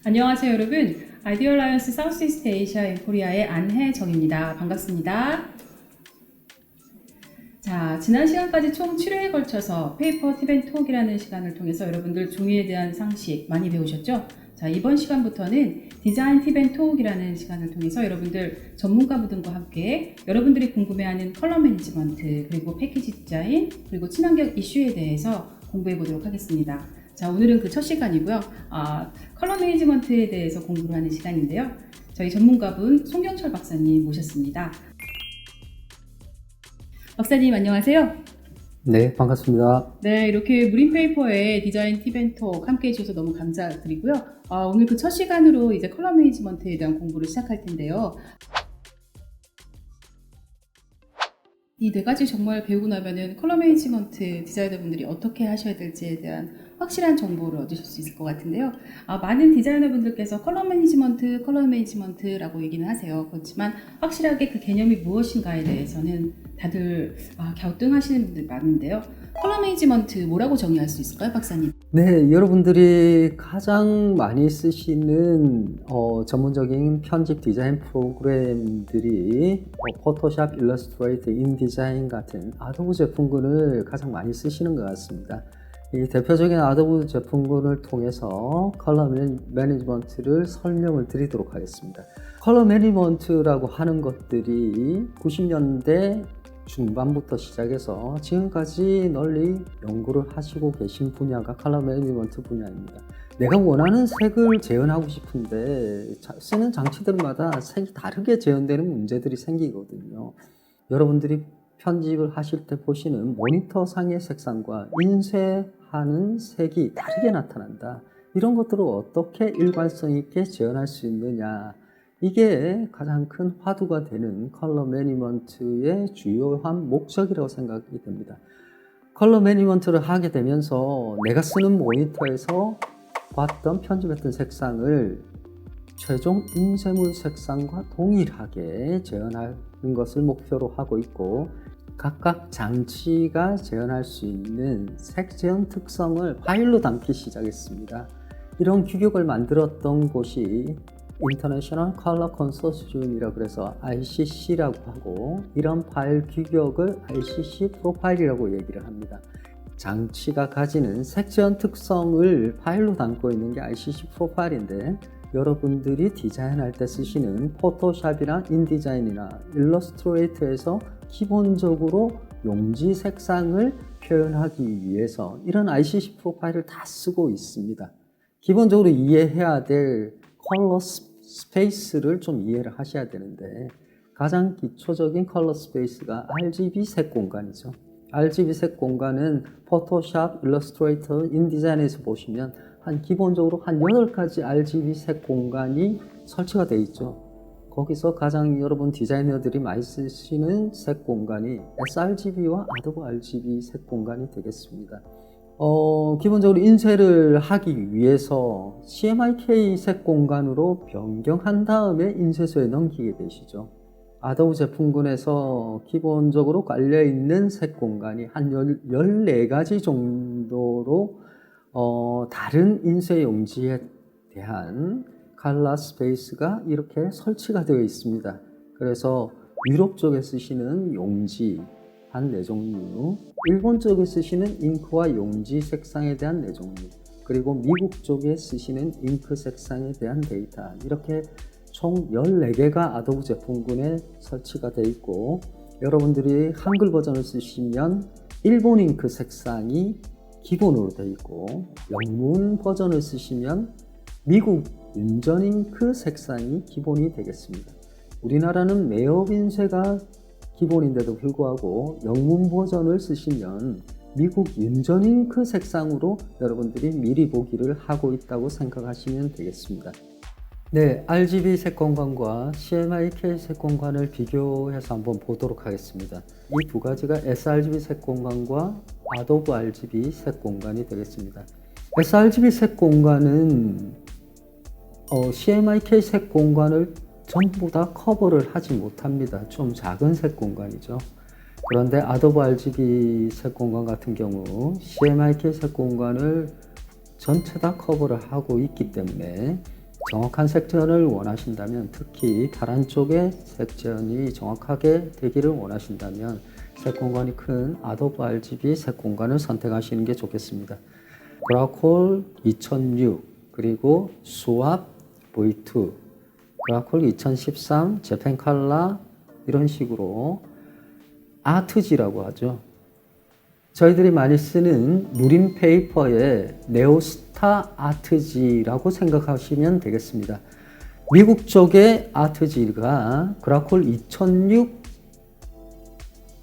안녕하세요 여러분. 아이디어 라이언스 사우스이스트 에이시아 앤 코리아의 안혜정입니다. 반갑습니다. 자, 지난 시간까지 총 7회에 걸쳐서 페이퍼 팁앤톡이라는 시간을 통해서 여러분들 종이에 대한 상식 많이 배우셨죠? 자, 이번 시간부터는 디자인 팁앤톡이라는 시간을 통해서 여러분들 전문가분들과 함께 여러분들이 궁금해하는 컬러 매니지먼트, 그리고 패키지 디자인, 그리고 친환경 이슈에 대해서 공부해 보도록 하겠습니다. 자, 오늘은 그 첫 시간이고요. 컬러 매니지먼트에 대해서 공부를 하는 시간인데요. 저희 전문가분 송경철 박사님 모셨습니다. 박사님 안녕하세요. 네, 반갑습니다. 네, 이렇게 무림페이퍼의 디자인 팁앤톡 함께 해주셔서 너무 감사드리고요. 오늘 그 첫 시간으로 이제 컬러 매니지먼트에 대한 공부를 시작할 텐데요. 이 네 가지 정말 배우고 나면은 컬러 매니지먼트 디자이너분들이 어떻게 하셔야 될지에 대한 확실한 정보를 얻으실 수 있을 것 같은데요. 많은 디자이너분들께서 컬러 매니지먼트라고 얘기는 하세요. 그렇지만 확실하게 그 개념이 무엇인가에 대해서는 다들 갸우뚱하시는 분들 많은데요. 컬러 매니지먼트 뭐라고 정의할 수 있을까요, 박사님? 네, 여러분들이 가장 많이 쓰시는 전문적인 편집 디자인 프로그램들이 포토샵, 일러스트레이터, 인디자인 같은 아도브 제품군을 가장 많이 쓰시는 것 같습니다. 이 대표적인 아도브 제품군을 통해서 컬러 매니지먼트를 설명을 드리도록 하겠습니다. 컬러 매니지먼트라고 하는 것들이 90년대 중반부터 시작해서 지금까지 널리 연구를 하시고 계신 분야가 컬러 매니지먼트 분야입니다. 내가 원하는 색을 재현하고 싶은데 쓰는 장치들마다 색이 다르게 재현되는 문제들이 생기거든요. 여러분들이 편집을 하실 때 보시는 모니터 상의 색상과 인쇄하는 색이 다르게 나타난다. 이런 것들을 어떻게 일관성 있게 재현할 수 있느냐, 이게 가장 큰 화두가 되는 컬러 매니지먼트의 주요한 목적이라고 생각이 됩니다. 컬러 매니지먼트를 하게 되면서 내가 쓰는 모니터에서 봤던 편집했던 색상을 최종 인쇄물 색상과 동일하게 재현하는 것을 목표로 하고 있고, 각각 장치가 재현할 수 있는 색 재현 특성을 파일로 담기 시작했습니다. 이런 규격을 만들었던 곳이 International Color Consortium이라고 그래서 ICC라고 하고, 이런 파일 규격을 ICC 프로파일이라고 얘기를 합니다. 장치가 가지는 색 재현 특성을 파일로 담고 있는 게 ICC 프로파일인데, 여러분들이 디자인할 때 쓰시는 포토샵이나 인디자인이나 일러스트레이터에서 기본적으로 용지 색상을 표현하기 위해서 이런 ICC 프로파일을 다 쓰고 있습니다. 기본적으로 이해해야 될 컬러 스페이스를 좀 이해를 하셔야 되는데, 가장 기초적인 컬러 스페이스가 RGB 색 공간이죠. RGB 색 공간은 포토샵, 일러스트레이터, 인디자인에서 보시면 기본적으로 한 8가지 RGB 색 공간이 설치가 되어 있죠. 거기서 가장 여러분 디자이너들이 많이 쓰시는 색 공간이 sRGB와 아도be RGB 색 공간이 되겠습니다. 기본적으로 인쇄를 하기 위해서 CMYK 색 공간으로 변경한 다음에 인쇄소에 넘기게 되시죠. 아도브 제품군에서 기본적으로 깔려있는 색 공간이 한 14가지 정도로 다른 인쇄 용지에 대한 컬러 스페이스가 이렇게 설치가 되어 있습니다. 그래서 유럽 쪽에 쓰시는 용지 한 4종류, 일본 쪽에 쓰시는 잉크와 용지 색상에 대한 4종류, 그리고 미국 쪽에 쓰시는 잉크 색상에 대한 데이터, 이렇게 총 14개가 아도브 제품군에 설치가 되어 있고, 여러분들이 한글 버전을 쓰시면 일본 잉크 색상이 기본으로 되어 있고, 영문 버전을 쓰시면 미국 윤전 잉크 색상이 기본이 되겠습니다. 우리나라는 매업 인쇄가 기본인데도 불구하고 영문 버전을 쓰시면 미국 윤전 잉크 색상으로 여러분들이 미리 보기를 하고 있다고 생각하시면 되겠습니다. 네, RGB 색 공간과 CMYK 색 공간을 비교해서 한번 보도록 하겠습니다. 이 두 가지가 sRGB 색 공간과 아도be RGB 색 공간이 되겠습니다. sRGB 색 공간은 CMYK 색 공간을 전부 다 커버를 하지 못합니다. 좀 작은 색 공간이죠. 그런데 아도be RGB 색 공간 같은 경우 CMYK 색 공간을 전체 다 커버를 하고 있기 때문에 정확한 색전을 원하신다면, 특히 파란 쪽의 색전이 정확하게 되기를 원하신다면 색 공간이 큰 아도be RGB 색 공간을 선택하시는 게 좋겠습니다. 그라콜 2006, 그리고 수압 V2, 그라콜 2013, 재팬 칼라, 이런 식으로 아트지라고 하죠. 저희들이 많이 쓰는 누림 페이퍼의 네오스타 아트지라고 생각하시면 되겠습니다. 미국 쪽의 아트지가 그라콜 2006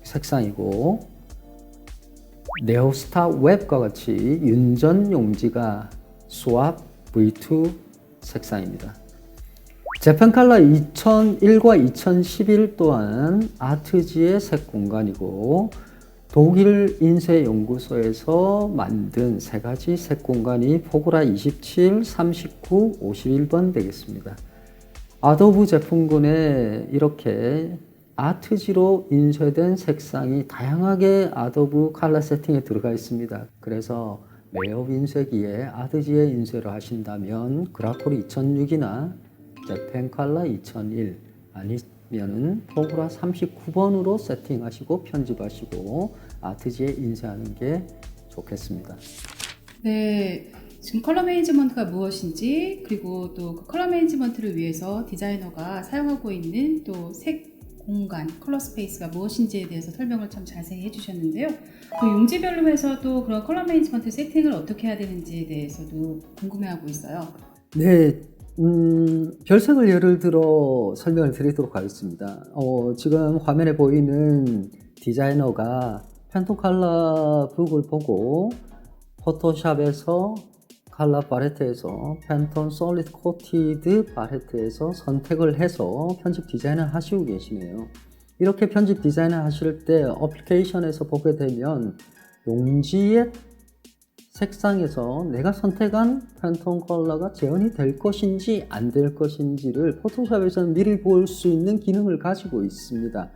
색상이고, 네오스타 웹과 같이 윤전 용지가 수압 V2 색상입니다. 재팬 칼라 2001과 2011 또한 아트지의 색 공간이고, 독일 인쇄연구소에서 만든 세 가지 색 공간이 포그라 27, 39, 51번 되겠습니다. 아도브 제품군에 이렇게 아트지로 인쇄된 색상이 다양하게 아도브 컬러 세팅에 들어가 있습니다. 그래서 매업 인쇄기에 아트지에 인쇄를 하신다면 그라콜 2006이나 재팬 컬러 2001, 아니면은 포그라 39번으로 세팅하시고 편집하시고 아트지에 인쇄하는 게 좋겠습니다. 네, 지금 컬러 매니지먼트가 무엇인지, 그리고 또 그 컬러 매니지먼트를 위해서 디자이너가 사용하고 있는 또 색 공간, 컬러 스페이스가 무엇인지에 대해서 설명을 참 자세히 해주셨는데요. 그 용지별로 해서 또 그런 컬러 매니지먼트 세팅을 어떻게 해야 되는지에 대해서도 궁금해하고 있어요. 네, 별색을 예를 들어 설명을 드리도록 하겠습니다. 지금 화면에 보이는 디자이너가 팬톤 컬러 북을 보고 포토샵에서 컬러 팔레트에서 팬톤 솔리드 코티드 팔레트에서 선택을 해서 편집 디자인을 하시고 계시네요. 이렇게 편집 디자인을 하실 때 어플리케이션에서 보게 되면 용지의 색상에서 내가 선택한 팬톤 컬러가 재현이 될 것인지 안 될 것인지를 포토샵에서는 미리 볼 수 있는 기능을 가지고 있습니다.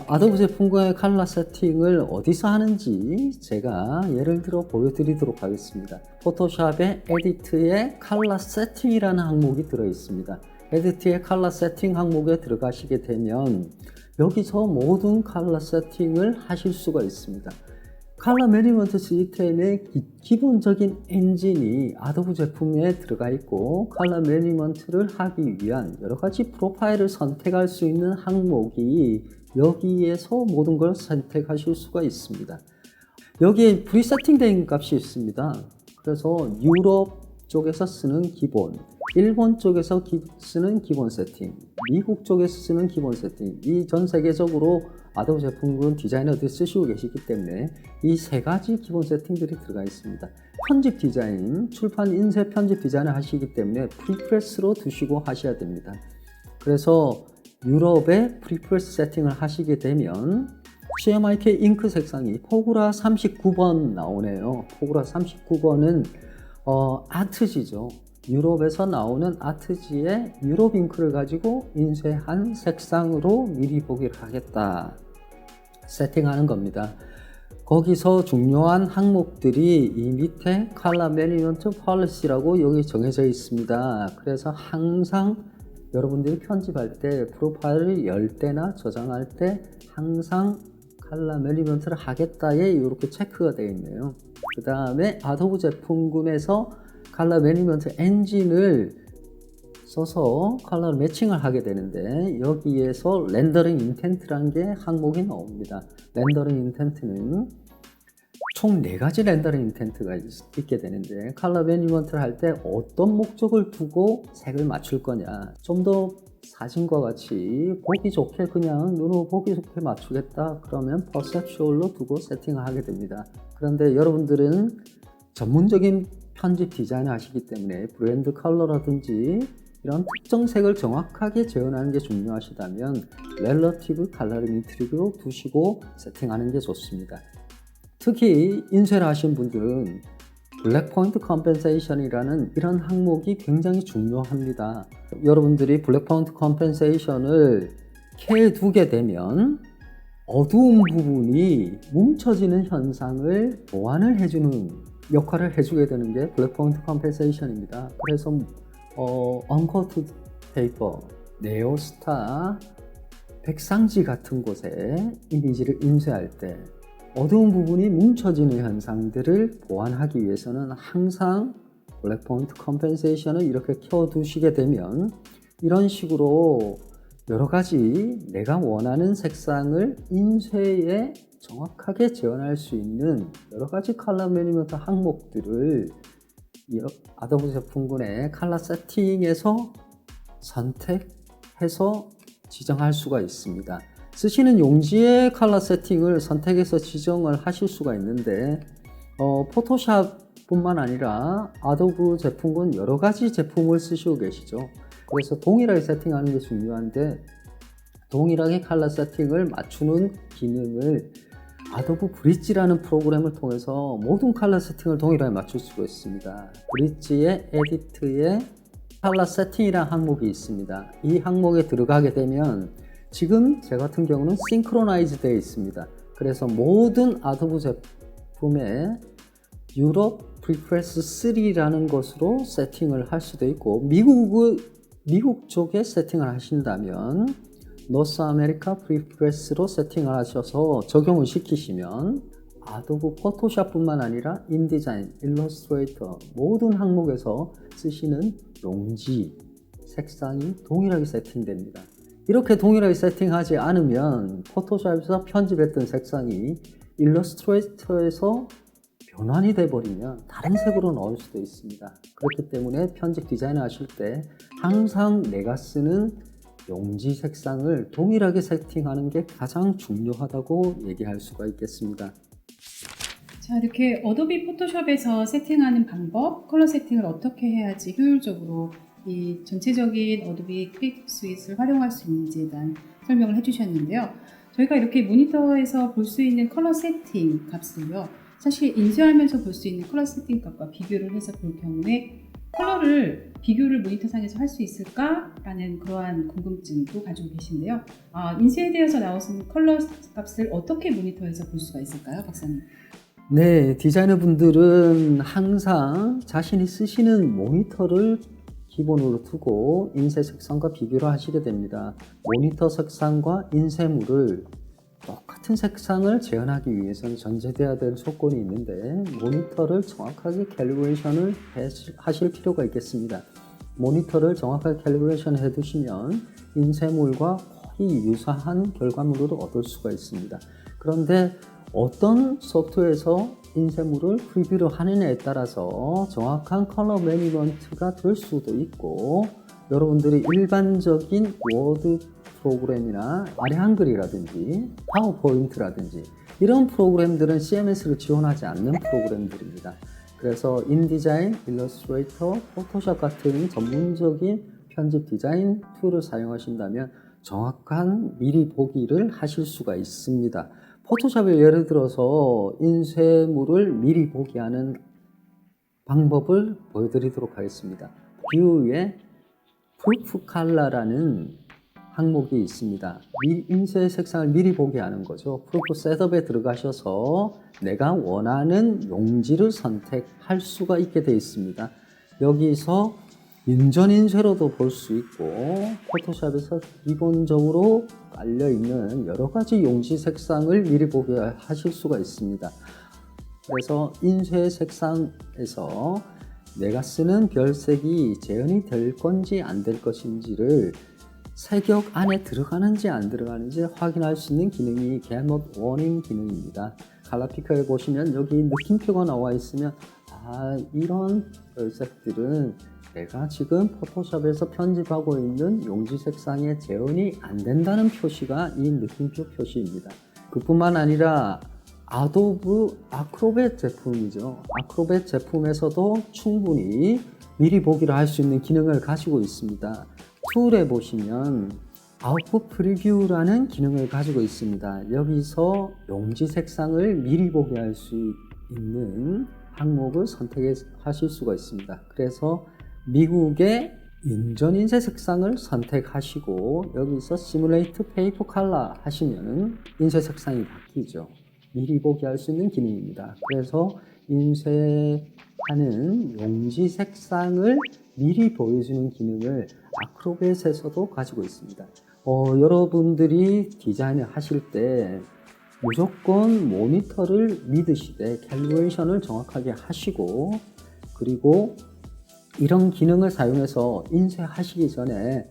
아도브 제품과의 컬러 세팅을 어디서 하는지 제가 예를 들어 보여드리도록 하겠습니다. 포토샵의 에디트에 컬러 세팅이라는 항목이 들어 있습니다. 에디트의 컬러 세팅 항목에 들어가시게 되면 여기서 모든 컬러 세팅을 하실 수가 있습니다. 컬러 매니지먼트 시스템의 기본적인 엔진이 아도브 제품에 들어가 있고, 컬러 매니지먼트를 하기 위한 여러 가지 프로파일을 선택할 수 있는 항목이 여기에서 모든 걸 선택하실 수가 있습니다. 여기에 프리세팅된 값이 있습니다. 그래서 유럽 쪽에서 쓰는 기본, 일본 쪽에서 쓰는 기본 세팅, 미국 쪽에서 쓰는 기본 세팅, 이 전 세계적으로 아도브 제품군 디자이너들이 쓰시고 계시기 때문에 이 세 가지 기본 세팅들이 들어가 있습니다. 편집 디자인, 출판 인쇄 편집 디자인을 하시기 때문에 프리프레스로 두시고 하셔야 됩니다. 그래서 유럽의 프리프레스 세팅을 하시게 되면 CMYK 잉크 색상이 포그라 39번 나오네요. 포그라 39번은 아트지죠. 유럽에서 나오는 아트지의 유럽 잉크를 가지고 인쇄한 색상으로 미리 보기를 하겠다 세팅하는 겁니다. 거기서 중요한 항목들이 이 밑에 컬러 매니지먼트 폴리시라고 여기 정해져 있습니다. 그래서 항상 여러분들이 편집할 때 프로파일을 열 때나 저장할 때 항상 컬러 매니지먼트를 하겠다에 이렇게 체크가 되어 있네요. 그 다음에 아도브 제품군에서 컬러 매니지먼트 엔진을 써서 컬러 매칭을 하게 되는데 여기에서 렌더링 인텐트라는 게 항목이 나옵니다. 렌더링 인텐트는 총 4가지 렌더링 인텐트가 있게 되는데 컬러 매니지먼트를 할 때 어떤 목적을 두고 색을 맞출 거냐, 좀 더 사진과 같이 보기 좋게 그냥 눈으로 보기 좋게 맞추겠다 그러면 퍼셉츄얼로 두고 세팅을 하게 됩니다. 그런데 여러분들은 전문적인 편집 디자인을 하시기 때문에 브랜드 컬러라든지 이런 특정 색을 정확하게 재현하는 게 중요하시다면 렐러티브 컬러리미트릭으로 두시고 세팅하는 게 좋습니다. 특히 인쇄를 하신 분들은 블랙 포인트 컴펜세이션이라는 이런 항목이 굉장히 중요합니다. 여러분들이 블랙 포인트 컴펜세이션을 캐두게 되면 어두운 부분이 뭉쳐지는 현상을 보완을 해주는 역할을 해주게 되는 게 블랙 포인트 컴펜세이션입니다. 그래서 언커트 페이퍼, 네오스타, 백상지 같은 곳에 이미지를 인쇄할 때 어두운 부분이 뭉쳐지는 현상들을 보완하기 위해서는 항상 블랙 포인트 컴펜세이션을 이렇게 켜두시게 되면 이런 식으로 여러 가지 내가 원하는 색상을 인쇄에 정확하게 재현할 수 있는 여러 가지 컬러 매니지먼트 항목들을 이 아도be 제품군의 컬러 세팅에서 선택해서 지정할 수가 있습니다. 쓰시는 용지의 컬러 세팅을 선택해서 지정을 하실 수가 있는데 포토샵 뿐만 아니라 아도be 제품군 여러 가지 제품을 쓰시고 계시죠. 그래서 동일하게 세팅하는 게 중요한데 동일하게 컬러 세팅을 맞추는 기능을 아도be 브릿지라는 프로그램을 통해서 모든 컬러 세팅을 동일하게 맞출 수가 있습니다. 브릿지의 에디트에 컬러 세팅이라는 항목이 있습니다. 이 항목에 들어가게 되면 지금 제 같은 경우는 싱크로나이즈 되어 있습니다. 그래서 모든 아도be 제품에 유럽 프리프레스 3라는 것으로 세팅을 할 수도 있고 미국 쪽에 세팅을 하신다면 노스 아메리카 프리프레스로 세팅을 하셔서 적용을 시키시면 아도be 포토샵뿐만 아니라 인디자인, 일러스트레이터 모든 항목에서 쓰시는 용지, 색상이 동일하게 세팅됩니다. 이렇게 동일하게 세팅하지 않으면 포토샵에서 편집했던 색상이 일러스트레이터에서 변환이 돼버리면 다른 색으로 나올 수도 있습니다. 그렇기 때문에 편집 디자인을 하실 때 항상 내가 쓰는 용지 색상을 동일하게 세팅하는 게 가장 중요하다고 얘기할 수가 있겠습니다. 자, 이렇게 어도비 포토샵에서 세팅하는 방법, 컬러 세팅을 어떻게 해야지 효율적으로 이 전체적인 어도비 크리에이티브 스윗을 활용할 수 있는지에 대한 설명을 해주셨는데요. 저희가 이렇게 모니터에서 볼 수 있는 컬러 세팅 값을요, 사실 인쇄하면서 볼 수 있는 컬러 세팅 값과 비교를 해서 볼 경우에 컬러를 비교를 모니터상에서 할 수 있을까라는 그러한 궁금증도 가지고 계신데요. 인쇄되어서 나오는 컬러 값을 어떻게 모니터에서 볼 수가 있을까요, 박사님? 네, 디자이너 분들은 항상 자신이 쓰시는 모니터를 기본으로 두고 인쇄 색상과 비교를 하시게 됩니다. 모니터 색상과 인쇄물을 똑같은 색상을 재현하기 위해서는 전제되어야 될 조건이 있는데 모니터를 정확하게 캘리브레이션을 하실 필요가 있겠습니다. 모니터를 정확하게 캘리브레이션 해 두시면 인쇄물과 거의 유사한 결과물을 얻을 수가 있습니다. 그런데 어떤 소프트웨어에서 인쇄물을 프리뷰를 하느냐에 따라서 정확한 컬러 매니지먼트가 될 수도 있고 여러분들이 일반적인 워드 프로그램이나 아래 한글이라든지 파워포인트라든지 이런 프로그램들은 CMS를 지원하지 않는 프로그램들입니다. 그래서 인디자인, 일러스트레이터, 포토샵 같은 전문적인 편집 디자인 툴을 사용하신다면 정확한 미리 보기를 하실 수가 있습니다. 포토샵을 예를 들어서 인쇄물을 미리 보기 하는 방법을 보여드리도록 하겠습니다. 뷰에 프루프 컬러라는 항목이 있습니다. 인쇄 색상을 미리 보게 하는 거죠. 프루프 셋업에 들어가셔서 내가 원하는 용지를 선택할 수가 있게 되어 있습니다. 여기서 인전인쇄로도 볼 수 있고 포토샵에서 기본적으로 깔려있는 여러가지 용지 색상을 미리 보게 하실 수가 있습니다. 그래서 인쇄 색상에서 내가 쓰는 별색이 재현이 될 건지 안 될 것인지를 색역 안에 들어가는지 안 들어가는지 확인할 수 있는 기능이 게못 워닝 기능입니다. 컬러피커에 보시면 여기 느낌표가 나와 있으면 이런 별색들은 내가 지금 포토샵에서 편집하고 있는 용지 색상의 재현이 안 된다는 표시가 이 느낌표 표시입니다. 그뿐만 아니라 아도be 아크로벳 제품이죠. 아크로벳 제품에서도 충분히 미리 보기를 할 수 있는 기능을 가지고 있습니다. 툴에 보시면 아웃풋 프리뷰라는 기능을 가지고 있습니다. 여기서 용지 색상을 미리 보게 할 수 있는 항목을 선택하실 수가 있습니다. 그래서 미국의 인전인쇄 색상을 선택하시고 여기서 시뮬레이트 페이퍼 컬러 하시면 인쇄 색상이 바뀌죠. 미리 보기 할 수 있는 기능입니다. 그래서 인쇄하는 용지 색상을 미리 보여주는 기능을 아크로벳에서도 가지고 있습니다. 여러분들이 디자인을 하실 때 무조건 모니터를 믿으시되 캘리브레이션을 정확하게 하시고, 그리고 이런 기능을 사용해서 인쇄하시기 전에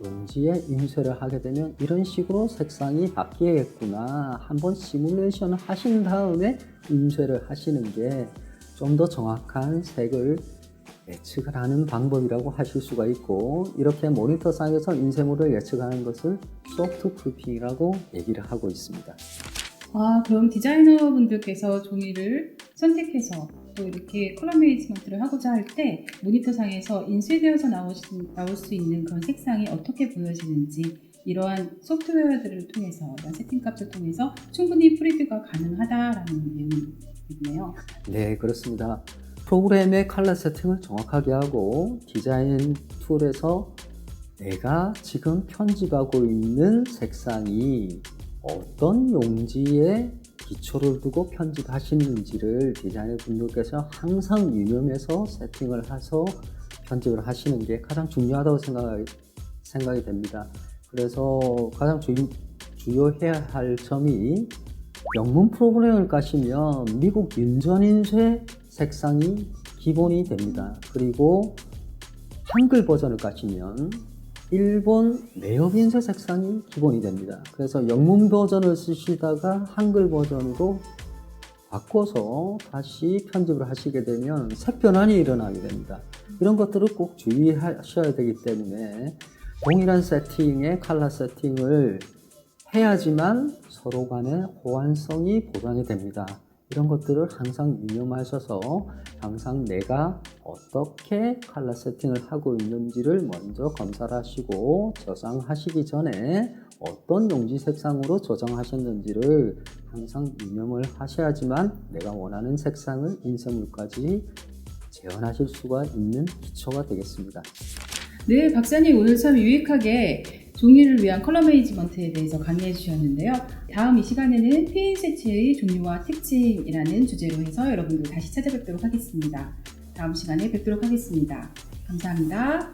용지에 인쇄를 하게 되면 이런 식으로 색상이 바뀌겠구나, 한번 시뮬레이션을 하신 다음에 인쇄를 하시는 게 좀 더 정확한 색을 예측을 하는 방법이라고 하실 수가 있고, 이렇게 모니터상에서 인쇄물을 예측하는 것을 소프트 프루핑이라고 얘기를 하고 있습니다. 그럼 디자이너분들께서 종이를 선택해서 또 이렇게 컬러 매니지먼트를 하고자 할 때 모니터상에서 인쇄되어서 나올 수 있는 그런 색상이 어떻게 보여지는지, 이러한 소프트웨어들을 통해서, 이런 세팅값을 통해서 충분히 프리뷰가 가능하다라는 내용이네요. 네, 그렇습니다. 프로그램의 컬러 세팅을 정확하게 하고 디자인 툴에서 내가 지금 편집하고 있는 색상이 어떤 용지에 기초를 두고 편집하시는지를 디자이너 분들께서 항상 유념해서 세팅을 해서 편집을 하시는 게 가장 중요하다고 생각이 됩니다. 그래서 가장 주의해야 할 점이, 영문 프로그램을 까시면 미국 인전인쇄 색상이 기본이 됩니다. 그리고 한글 버전을 까시면 일본 내역인쇄 색상이 기본이 됩니다. 그래서 영문 버전을 쓰시다가 한글 버전으로 바꿔서 다시 편집을 하시게 되면 색 변환이 일어나게 됩니다. 이런 것들을 꼭 주의하셔야 되기 때문에 동일한 세팅의 컬러 세팅을 해야지만 서로 간의 호환성이 보장이 됩니다. 이런 것들을 항상 유념하셔서 항상 내가 어떻게 컬러 세팅을 하고 있는지를 먼저 검사를 하시고, 저장하시기 전에 어떤 용지 색상으로 저장하셨는지를 항상 유념을 하셔야지만 내가 원하는 색상을 인쇄물까지 재현하실 수가 있는 기초가 되겠습니다. 네, 박사님 오늘 참 유익하게 종이를 위한 컬러 매니지먼트에 대해서 강의해 주셨는데요. 다음 이 시간에는 PNCT의 종류와 특징이라는 주제로 해서 여러분들 다시 찾아뵙도록 하겠습니다. 다음 시간에 뵙도록 하겠습니다. 감사합니다.